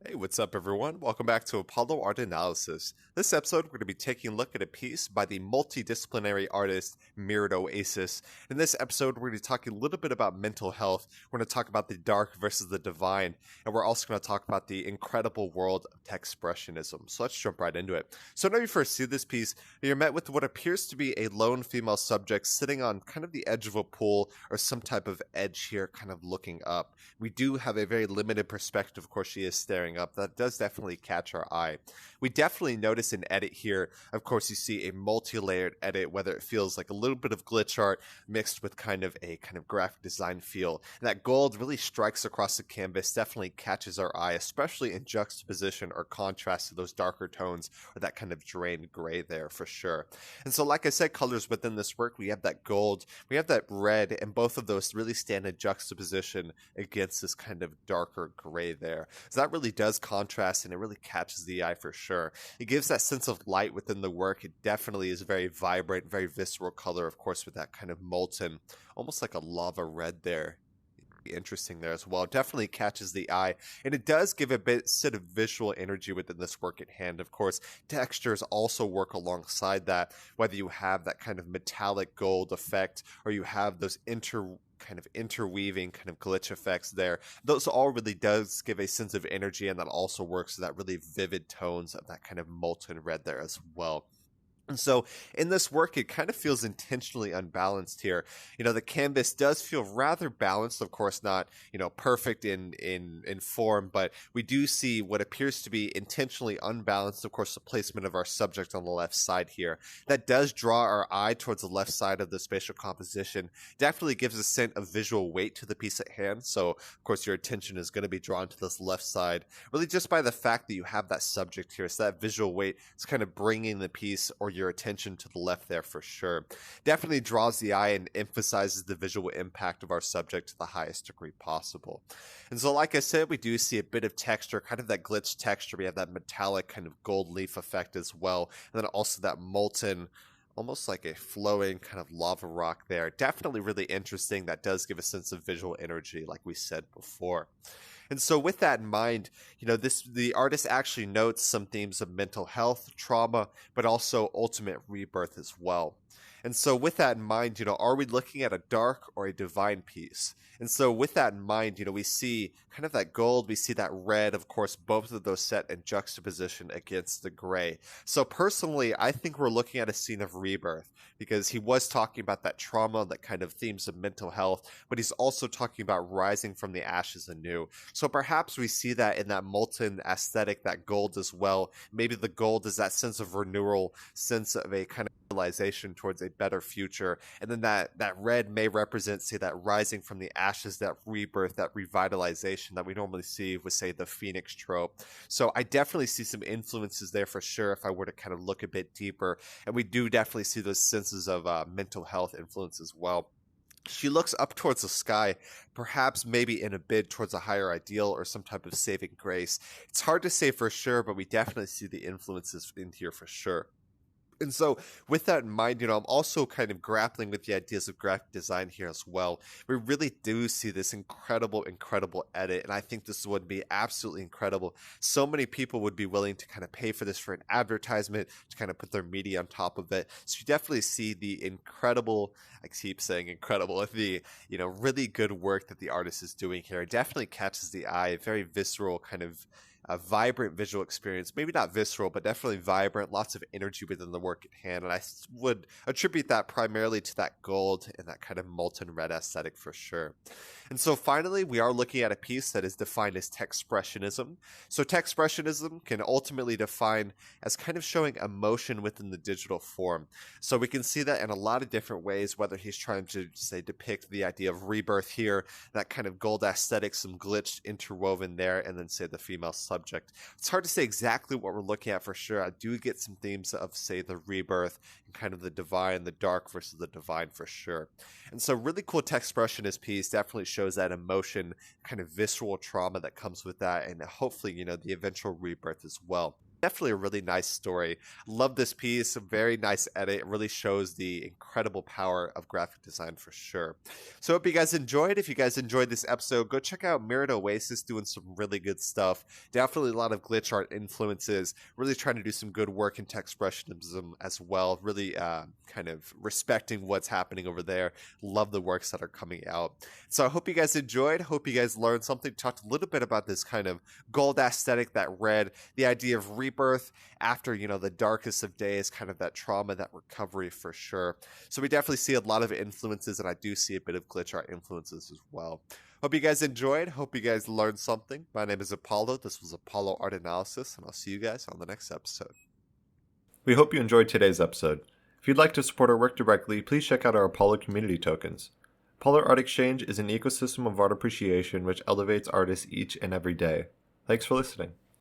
Hey, what's up, everyone? Welcome back to Apollo Art Analysis. This episode, we're going to be taking a look at a piece by the multidisciplinary artist Mirrored Oasis. In this episode, we're going to be talking a little bit about mental health. We're going to talk about the dark versus the divine, and we're also going to talk about the incredible world of Techspressionism. So let's jump right into it. So when you first see this piece, you're met with what appears to be a lone female subject sitting on kind of the edge of a pool or some type of edge here, kind of looking up. We do have a very limited perspective. Of course, she is staring up. That does definitely catch our eye. We definitely notice an edit here. Of course, you see a multi-layered edit, whether it feels like a little bit of glitch art mixed with kind of graphic design feel. And that gold really strikes across the canvas, definitely catches our eye, especially in juxtaposition or contrast to those darker tones or that kind of drained gray there for sure. And so, like I said, colors within this work, we have that gold, we have that red, and both of those really stand in juxtaposition against this kind of darker gray there. So that really does contrast and it really catches the eye for sure. It gives that sense of light within the work. It definitely is very vibrant, very visceral color, of course, with that kind of molten, almost like a lava red there. Interesting there as well. It definitely catches the eye, and it does give a bit of visual energy within this work at hand. Of course, textures also work alongside that, whether you have that kind of metallic gold effect or you have those interweaving kind of glitch effects there. Those all really does give a sense of energy, and that also works with that really vivid tones of that kind of molten red there as well. And so in this work, it kind of feels intentionally unbalanced here. The canvas does feel rather balanced, of course, not, perfect in form, but we do see what appears to be intentionally unbalanced, of course, the placement of our subject on the left side here. That does draw our eye towards the left side of the spatial composition. Definitely gives a sense of visual weight to the piece at hand. So, of course, your attention is going to be drawn to this left side, really just by the fact that you have that subject here. So that visual weight is kind of bringing the piece or your attention to the left there for sure. Definitely draws the eye and emphasizes the visual impact of our subject to the highest degree possible. And so, like I said, we do see a bit of texture, kind of that glitch texture. We have that metallic kind of gold leaf effect as well. And then also that molten, almost like a flowing kind of lava rock there. Definitely really interesting. That does give a sense of visual energy, like we said before. And so with that in mind, the artist actually notes some themes of mental health, trauma, but also ultimate rebirth as well. And so with that in mind, are we looking at a dark or a divine piece? And so with that in mind, we see kind of that gold, we see that red, of course, both of those set in juxtaposition against the gray. So personally, I think we're looking at a scene of rebirth because he was talking about that trauma, that kind of themes of mental health, but he's also talking about rising from the ashes anew. So perhaps we see that in that molten aesthetic, that gold as well. Maybe the gold is that sense of renewal, sense of a kind of realization towards a better future. And then that red may represent, say, that rising from the ashes, that rebirth, that revitalization that we normally see with, say, the phoenix trope. So I definitely see some influences there for sure if I were to kind of look a bit deeper. And we do definitely see those senses of mental health influence as well. She looks up towards the sky, perhaps maybe in a bid towards a higher ideal or some type of saving grace. It's hard to say for sure, but we definitely see the influences in here for sure. And so with that in mind, I'm also kind of grappling with the ideas of graphic design here as well. We really do see this incredible edit, and I think this would be absolutely incredible. So many people would be willing to kind of pay for this for an advertisement, to kind of put their media on top of it. So you definitely see the incredible, I keep saying incredible, the, really good work that the artist is doing here. It definitely catches the eye, very visceral kind of a vibrant visual experience. Maybe not visceral, but definitely vibrant, lots of energy within the work at hand. And I would attribute that primarily to that gold and that kind of molten red aesthetic for sure. And so finally, we are looking at a piece that is defined as Techspressionism. So Techspressionism can ultimately define as kind of showing emotion within the digital form. So we can see that in a lot of different ways, whether he's trying to, say, depict the idea of rebirth here, that kind of gold aesthetic, some glitched interwoven there, and then, say, the female subject. It's hard to say exactly what we're looking at for sure. I do get some themes of, say, the rebirth and kind of the divine, the dark versus the divine for sure. And so really cool Techspressionist piece, definitely shows that emotion, kind of visceral trauma that comes with that, and hopefully, the eventual rebirth as well. definitely a really nice story. Love this piece, a very nice edit. It really shows the incredible power of graphic design for sure. So hope you guys enjoyed. If you guys enjoyed this episode, go check out Mirrored Oasis doing some really good stuff. Definitely a lot of glitch art influences, really trying to do some good work in Techspressionism as well, really kind of respecting what's happening over there. Love the works that are coming out. So I hope you guys enjoyed, hope you guys learned something, talked a little bit about this kind of gold aesthetic, that red, the idea of rebirth after, you know, the darkest of days, kind of that trauma, that recovery for sure. So we definitely see a lot of influences, and I do see a bit of glitch art influences as well. Hope you guys enjoyed. Hope you guys learned something. My name is Apollo. This was Apollo Art Analysis, and I'll see you guys on the next episode. We hope you enjoyed today's episode. If you'd like to support our work directly, please check out our Apollo community tokens. Apollo Art Exchange is an ecosystem of art appreciation which elevates artists each and every day. Thanks for listening.